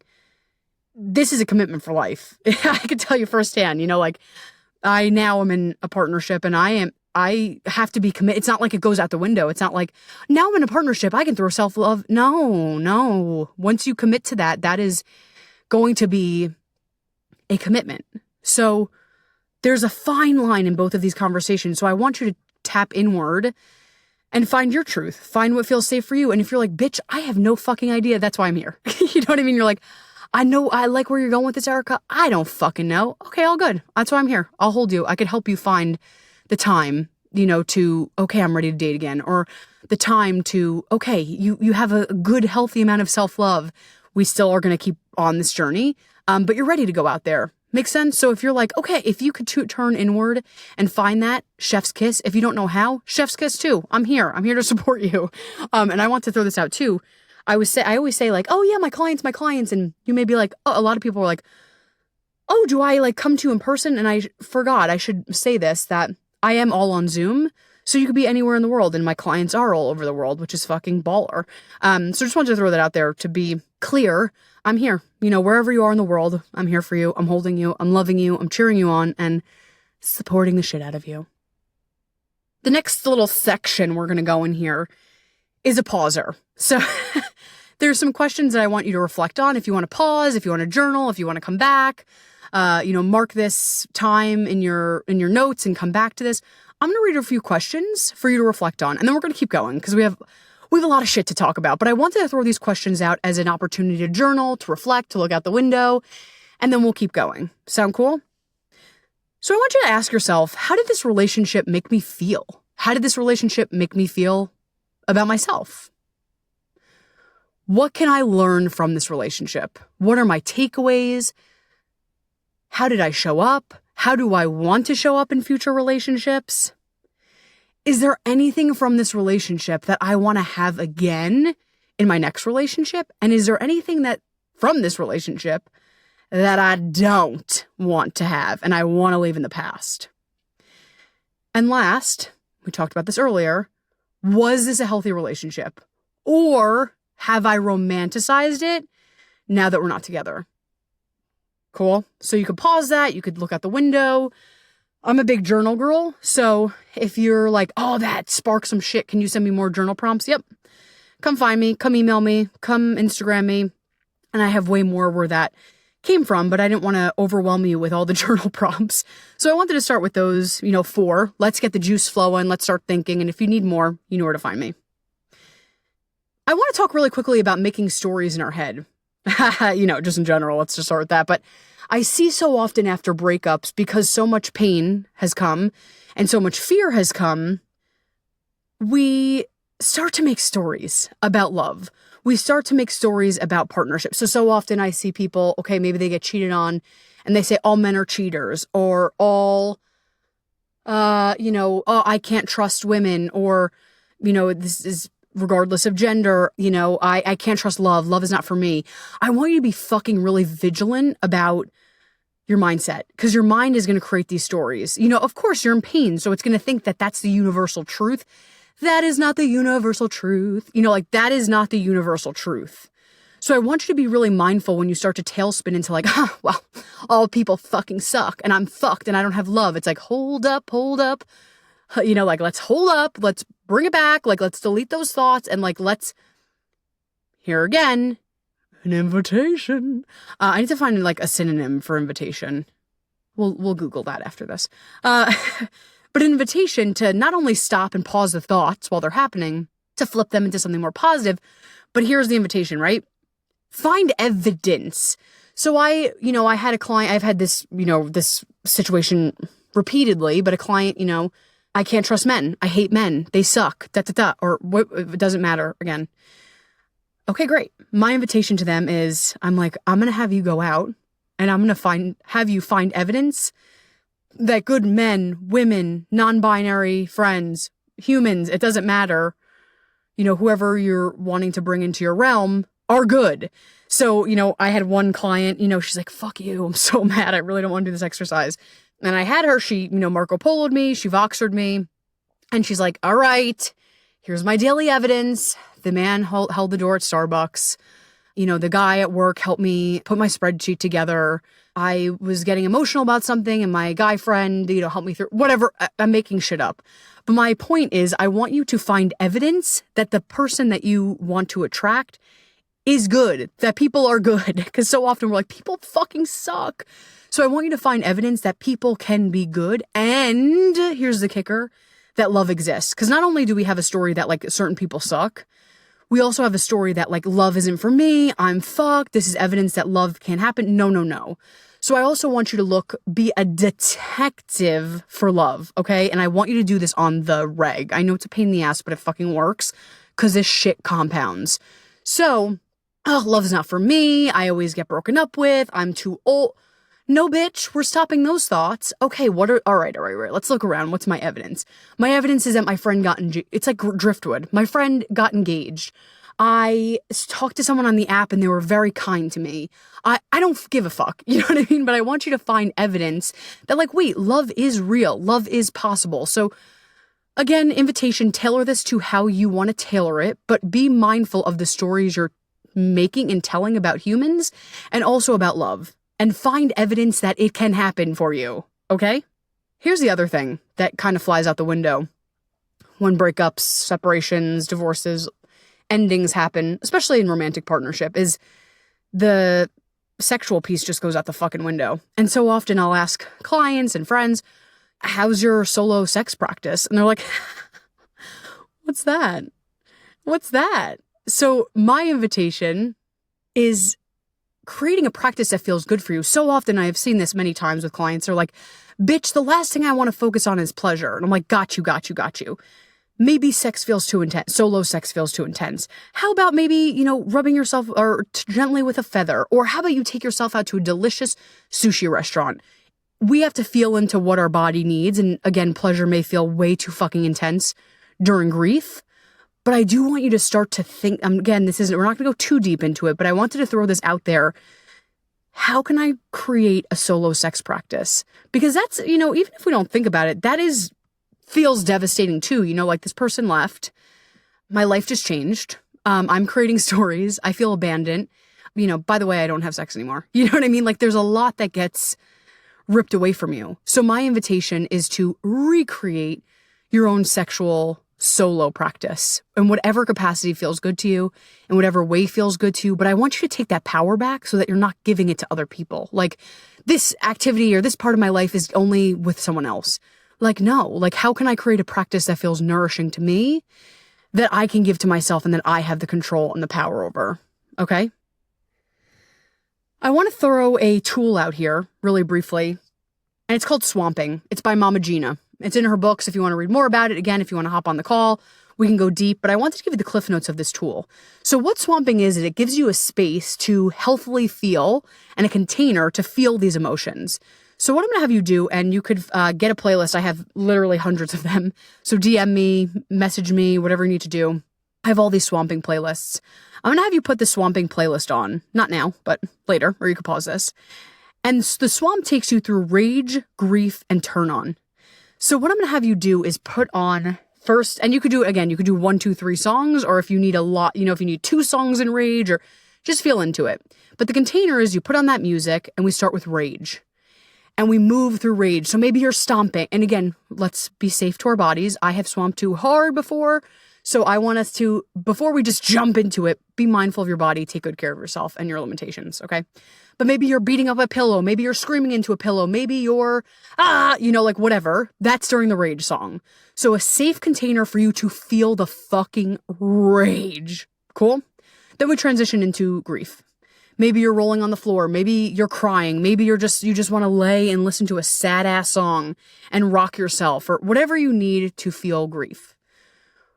This is a commitment for life. I can tell you firsthand, like, I now am in a partnership and I have to be committed. It's not like it goes out the window. It's not like, now I'm in a partnership, I can throw self-love. No. Once you commit to that, that is going to be a commitment. So there's a fine line in both of these conversations. So I want you to tap inward and find your truth. Find what feels safe for you. And if you're like, bitch, I have no fucking idea, that's why I'm here. You know what I mean? You're like, I know, I like where you're going with this, Erica. I don't fucking know. Okay, all good. That's why I'm here. I'll hold you. I could help you find the time, to, okay, I'm ready to date again. Or the time to, okay, you have a good, healthy amount of self-love. We still are going to keep on this journey, but you're ready to go out there. Make sense? So if you're like, okay, if you could turn inward and find that, chef's kiss. If you don't know how, chef's kiss too. I'm here to support you. And I want to throw this out too. I always say like, oh yeah, my clients. And you may be like, oh, a lot of people are like, oh, do I like come to you in person? And I forgot, I should say this, that I am all on Zoom. So you could be anywhere in the world. And my clients are all over the world, which is fucking baller. So just wanted to throw that out there to be clear. I'm here, wherever you are in the world, I'm here for you. I'm holding you. I'm loving you. I'm cheering you on and supporting the shit out of you. The next little section we're going to go in here is a pauser. So there's some questions that I want you to reflect on. If you want to pause, if you want to journal, if you want to come back, mark this time in your notes and come back to this. I'm going to read a few questions for you to reflect on, and then we're going to keep going because we have a lot of shit to talk about. But I wanted to throw these questions out as an opportunity to journal, to reflect, to look out the window, and then we'll keep going. Sound cool? So I want you to ask yourself, how did this relationship make me feel? How did this relationship make me feel about myself? What can I learn from this relationship? What are my takeaways? How did I show up? How do I want to show up in future relationships? Is there anything from this relationship that I want to have again in my next relationship? And is there anything that from this relationship that I don't want to have and I want to leave in the past? And last, we talked about this earlier, was this a healthy relationship? Or have I romanticized it now that we're not together? Cool. So you could pause that. You could look out the window. I'm a big journal girl. So if you're like, oh, that sparked some shit, can you send me more journal prompts? Yep. Come find me. Come email me. Come Instagram me. And I have way more where that came from, but I didn't want to overwhelm you with all the journal prompts. So I wanted to start with those, 4. Let's get the juice flowing. Let's start thinking. And if you need more, you know where to find me. I want to talk really quickly about making stories in our head. Just in general, let's just start with that. But I see so often after breakups, because so much pain has come and so much fear has come, we start to make stories about love. We start to make stories about partnerships. So often I see people, okay, maybe they get cheated on and they say all men are cheaters, or all, oh, I can't trust women, or, this is regardless of gender, I can't trust love. Love is not for me. I want you to be fucking really vigilant about your mindset, because your mind is going to create these stories. Of course you're in pain, so it's going to think that that's the universal truth. That is not the universal truth. That is not the universal truth. So I want you to be really mindful when you start to tailspin into like, well, all people fucking suck and I'm fucked and I don't have love. It's like, hold up. Let's hold up. Let's bring it back. Let's delete those thoughts. And let's, here again, an invitation. I need to find a synonym for invitation. We'll Google that after this. But an invitation to not only stop and pause the thoughts while they're happening, to flip them into something more positive. But here's the invitation, right? Find evidence. So I had a client, I've had this, this situation repeatedly, but a client, I can't trust men. I hate men. They suck. Or what, it doesn't matter again. Okay, great. My invitation to them is, I'm going to have you go out and I'm going to have you find evidence that good men, women, non-binary friends, humans, it doesn't matter, whoever you're wanting to bring into your realm are good. So, I had one client, she's like, fuck you. I'm so mad. I really don't want to do this exercise. And I had her, she, Marco Polo'd me, she Voxered me, and she's like, all right, here's my daily evidence. The man held the door at Starbucks. The guy at work helped me put my spreadsheet together. I was getting emotional about something and my guy friend, helped me through whatever. I'm making shit up. But my point is, I want you to find evidence that the person that you want to attract is good, that people are good. Because so often we're like, people fucking suck. So I want you to find evidence that people can be good. And here's the kicker, that love exists. Because not only do we have a story that certain people suck, we also have a story that love isn't for me, I'm fucked, this is evidence that love can't happen. No. So I also want you to be a detective for love, okay? And I want you to do this on the reg. I know it's a pain in the ass, but it fucking works because this shit compounds. So, love is not for me, I always get broken up with, I'm too old. No, bitch, we're stopping those thoughts. Okay, all right. Let's look around. What's my evidence? My evidence is that my friend got engaged. It's like driftwood. My friend got engaged. I talked to someone on the app and they were very kind to me. I don't give a fuck. You know what I mean? But I want you to find evidence that wait, love is real. Love is possible. So again, invitation, tailor this to how you want to tailor it, but be mindful of the stories you're making and telling about humans and also about love. And find evidence that it can happen for you, okay? Here's the other thing that kind of flies out the window when breakups, separations, divorces, endings happen, especially in romantic partnership, is the sexual piece just goes out the fucking window. And so often I'll ask clients and friends, how's your solo sex practice? And they're like, what's that? So my invitation is creating a practice that feels good for you. So often I have seen this many times with clients. They're like, bitch, the last thing I want to focus on is pleasure. And I'm like, got you. Maybe sex feels too intense. Solo sex feels too intense. How about maybe, rubbing yourself or gently with a feather? Or how about you take yourself out to a delicious sushi restaurant? We have to feel into what our body needs. And again, pleasure may feel way too fucking intense during grief. But I do want you to start to think, again, we're not going to go too deep into it, but I wanted to throw this out there. How can I create a solo sex practice? Because that's, even if we don't think about it, feels devastating too. Like this person left. My life just changed. I'm creating stories. I feel abandoned. By the way, I don't have sex anymore. You know what I mean? Like there's a lot that gets ripped away from you. So my invitation is to recreate your own sexual solo practice in whatever capacity feels good to you, in whatever way feels good to you. But I want you to take that power back so that you're not giving it to other people. Like this activity or this part of my life is only with someone else. Like, no, like how can I create a practice that feels nourishing to me that I can give to myself and that I have the control and the power over? Okay. I want to throw a tool out here really briefly, and it's called swamping. It's by Mama Gina. It's in her books. If you want to read more about it, again, if you want to hop on the call, we can go deep, but I wanted to give you the cliff notes of this tool. So what swamping is it gives you a space to healthily feel and a container to feel these emotions. So what I'm going to have you do, and you could get a playlist. I have literally hundreds of them. So DM me, message me, whatever you need to do. I have all these swamping playlists. I'm going to have you put the swamping playlist on. Not now, but later, or you could pause this. And the swamp takes you through rage, grief, and turn on. So what I'm going to have you do is put on first, and you could do, again, you could do 1, 2, 3 songs, or if you need a lot, if you need 2 songs in rage, or just feel into it. But the container is you put on that music, and we start with rage. And we move through rage. So maybe you're stomping. And again, let's be safe to our bodies. I have swamped too hard before. So I want us to, before we just jump into it, be mindful of your body, take good care of yourself and your limitations, okay? But maybe you're beating up a pillow. Maybe you're screaming into a pillow. Maybe you're, like whatever. That's during the rage song. So a safe container for you to feel the fucking rage. Cool? Then we transition into grief. Maybe you're rolling on the floor. Maybe you're crying. Maybe you just want to lay and listen to a sad ass song and rock yourself or whatever you need to feel grief.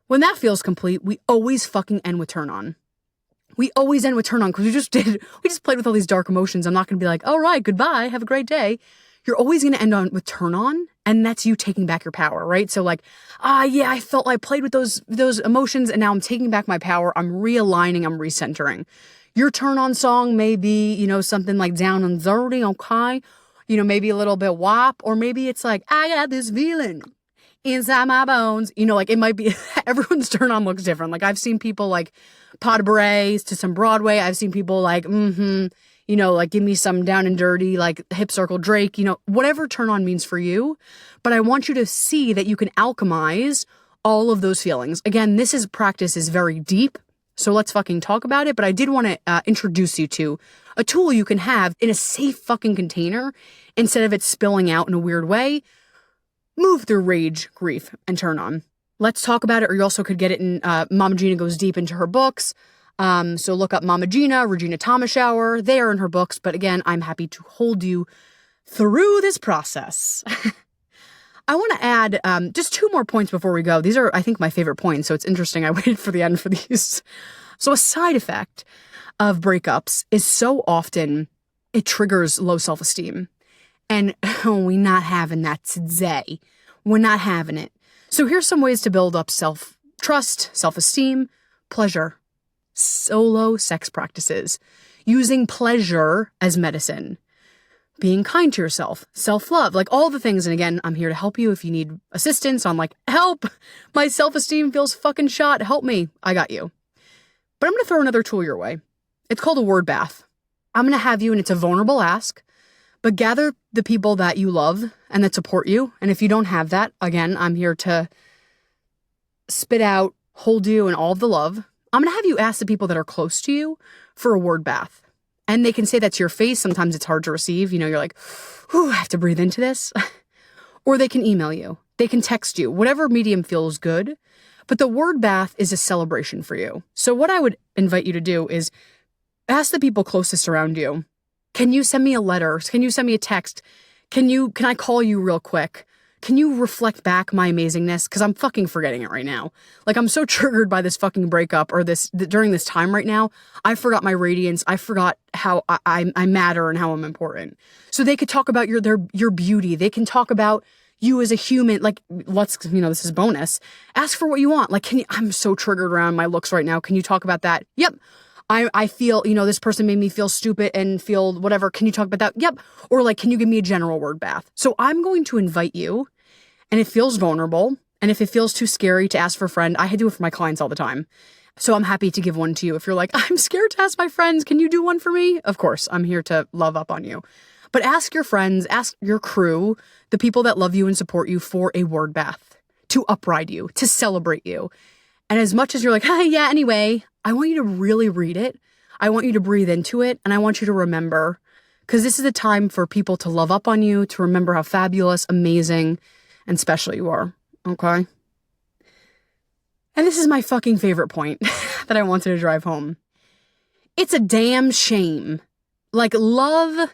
When that feels complete, we always fucking end with turn on. We always end with turn on because we just played with all these dark emotions. I'm not going to be like, all right, goodbye. Have a great day. You're always going to end on with turn on. And that's you taking back your power, right? So like, yeah, I felt I played with those emotions and now I'm taking back my power. I'm realigning. I'm recentering. Your turn on song may be, something like Down and Dirty, okay? Maybe a little bit WAP, or maybe it's like, I got this feeling inside my bones. It might be, everyone's turn on looks different. Like I've seen people like Pas de Bray to some Broadway. I've seen people like, like give me some Down and Dirty, like Hip Circle Drake, whatever turn on means for you. But I want you to see that you can alchemize all of those feelings. Again, practice is very deep. So let's fucking talk about it. But I did want to introduce you to a tool you can have in a safe fucking container instead of it spilling out in a weird way. Move through rage, grief, and turn on. Let's talk about it. Or you also could get it in Mama Gina goes deep into her books. So look up Mama Gina, Regina Thomashower. They are in her books. But again, I'm happy to hold you through this process. I want to add just 2 more points before we go. These are, I think, my favorite points, so it's interesting. I waited for the end for these. So a side effect of breakups is so often it triggers low self-esteem. And we're not having that today. We're not having it. So here's some ways to build up self-trust, self-esteem, pleasure, solo sex practices, using pleasure as medicine. Being kind to yourself, self-love, like all the things. And again, I'm here to help you if you need assistance on like, help, my self-esteem feels fucking shot. Help me. I got you. But I'm going to throw another tool your way. It's called a word bath. I'm going to have you, and it's a vulnerable ask, but gather the people that you love and that support you. And if you don't have that, again, I'm here to spit out, hold you, and all of the love. I'm going to have you ask the people that are close to you for a word bath. And they can say that to your face. Sometimes it's hard to receive. You're like, whew, I have to breathe into this. Or they can email you. They can text you. Whatever medium feels good. But the word bath is a celebration for you. So what I would invite you to do is Ask the people closest around you. Can you send me a letter? Can you send me a text? Can I call you real quick? Can you reflect back my amazingness? Because I'm fucking forgetting it right now. Like, I'm so triggered by this fucking breakup or during this time right now. I forgot my radiance. I forgot how I matter and how I'm important. So they could talk about your beauty. They can talk about you as a human. Like, this is bonus. Ask for what you want. Like, I'm so triggered around my looks right now. Can you talk about that? Yep. I feel, this person made me feel stupid and feel whatever. Can you talk about that? Yep. Or like, can you give me a general word bath? So I'm going to invite you, and it feels vulnerable. And if it feels too scary to ask for a friend, I do it for my clients all the time. So I'm happy to give one to you. If you're like, I'm scared to ask my friends, can you do one for me? Of course, I'm here to love up on you. But ask your friends, ask your crew, the people that love you and support you for a word bath, to upride you, to celebrate you. And as much as you're like, yeah, anyway, I want you to really read it. I want you to breathe into it. And I want you to remember, because this is a time for people to love up on you, to remember how fabulous, amazing, and special you are. Okay? And this is my fucking favorite point that I wanted to drive home. It's a damn shame. Like, love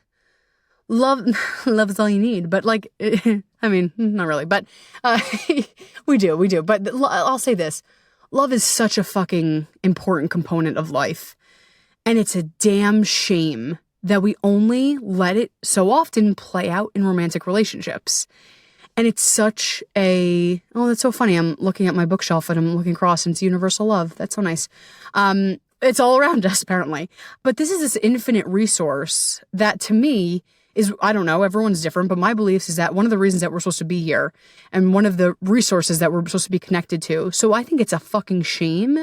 is all you need. But like, I mean, not really, but we do. But I'll say this. Love is such a fucking important component of life. And it's a damn shame that we only let it so often play out in romantic relationships. And it's such that's so funny. I'm looking at my bookshelf and I'm looking across and it's universal love. That's so nice. It's all around us, apparently. But this is this infinite resource that to me is, I don't know, everyone's different, but my beliefs is that one of the reasons that we're supposed to be here and one of the resources that we're supposed to be connected to. So I think it's a fucking shame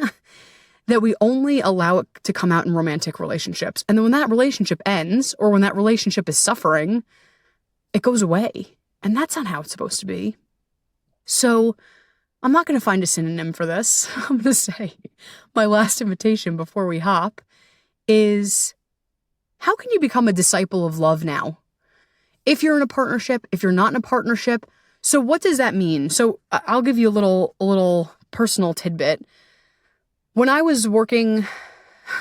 that we only allow it to come out in romantic relationships. And then when that relationship ends or when that relationship is suffering, it goes away. And that's not how it's supposed to be. So I'm not going to find a synonym for this. I'm going to say my last invitation before we hop is, how can you become a disciple of love now? If you're in a partnership, if you're not in a partnership. So what does that mean? So I'll give you a little personal tidbit. When I was working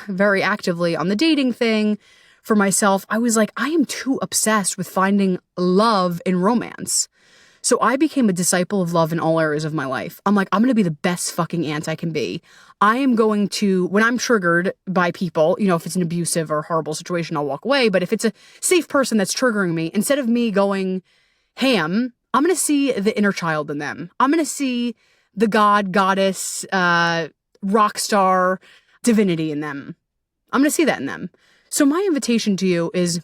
very actively on the dating thing for myself, I was like, I am too obsessed with finding love in romance. So I became a disciple of love in all areas of my life. I'm like, I'm going to be the best fucking aunt I can be. I am going to, when I'm triggered by people, if it's an abusive or horrible situation, I'll walk away. But if it's a safe person that's triggering me, instead of me going ham, I'm going to see the inner child in them. I'm going to see the god, goddess, rock star divinity in them. I'm going to see that in them. So my invitation to you is,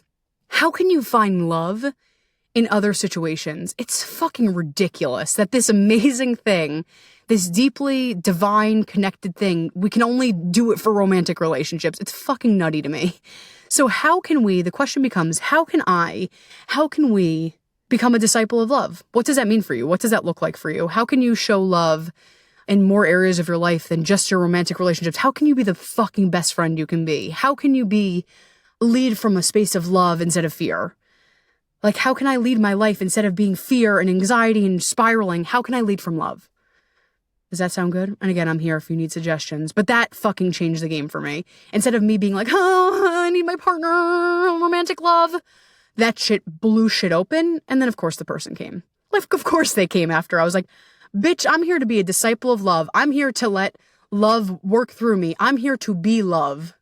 how can you find love in other situations? It's fucking ridiculous that this amazing thing, this deeply divine connected thing, we can only do it for romantic relationships. It's fucking nutty to me. So the question becomes, how can we become a disciple of love? What does that mean for you? What does that look like for you? How can you show love in more areas of your life than just your romantic relationships? How can you be the fucking best friend you can be? How can you lead from a space of love instead of fear? Like, how can I lead my life instead of being fear and anxiety and spiraling? How can I lead from love? Does that sound good? And again, I'm here if you need suggestions. But that fucking changed the game for me. Instead of me being like, oh, I need my partner, romantic love. That shit blew shit open. And then, of course, the person came. Like, of course they came after. I was like, bitch, I'm here to be a disciple of love. I'm here to let love work through me. I'm here to be love.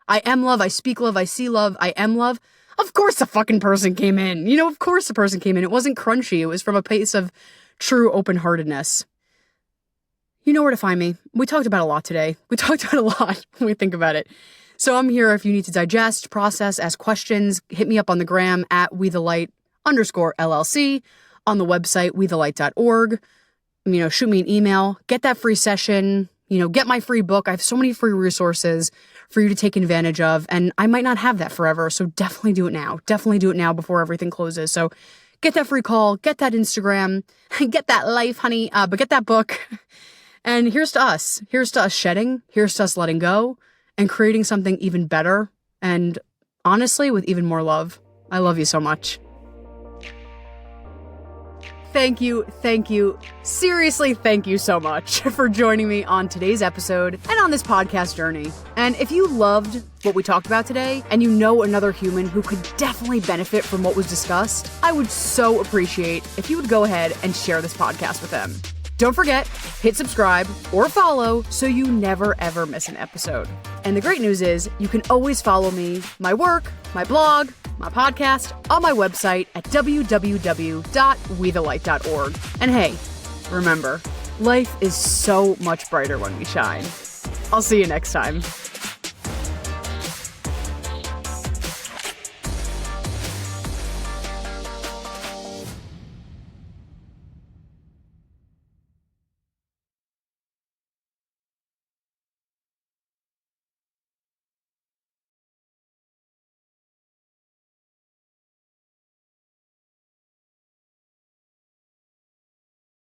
I am love. I speak love. I see love. I am love. Of course the fucking person came in. Of course the person came in. It wasn't crunchy. It was from a place of true open-heartedness. You know where to find me. We talked about a lot today. We talked about a lot when we think about it. So I'm here if you need to digest, process, ask questions. Hit me up on the gram at WeTheLight_LLC, on the website WeTheLight.org. Shoot me an email. Get that free session. Get my free book. I have so many free resources for you to take advantage of. And I might not have that forever. So definitely do it now. Definitely do it now before everything closes. So get that free call, get that Instagram, get that life, honey. But get that book. And here's to us. Here's to us shedding. Here's to us letting go and creating something even better. And honestly, with even more love. I love you so much. thank you. Seriously, thank you so much for joining me on today's episode and on this podcast journey. And if you loved what we talked about today and you know another human who could definitely benefit from what was discussed, I would so appreciate if you would go ahead and share this podcast with them. Don't forget, hit subscribe or follow so you never ever miss an episode. And the great news is you can always follow me, my work, my blog, my podcast on my website at www.wethelight.org. And hey, remember, life is so much brighter when we shine. I'll see you next time.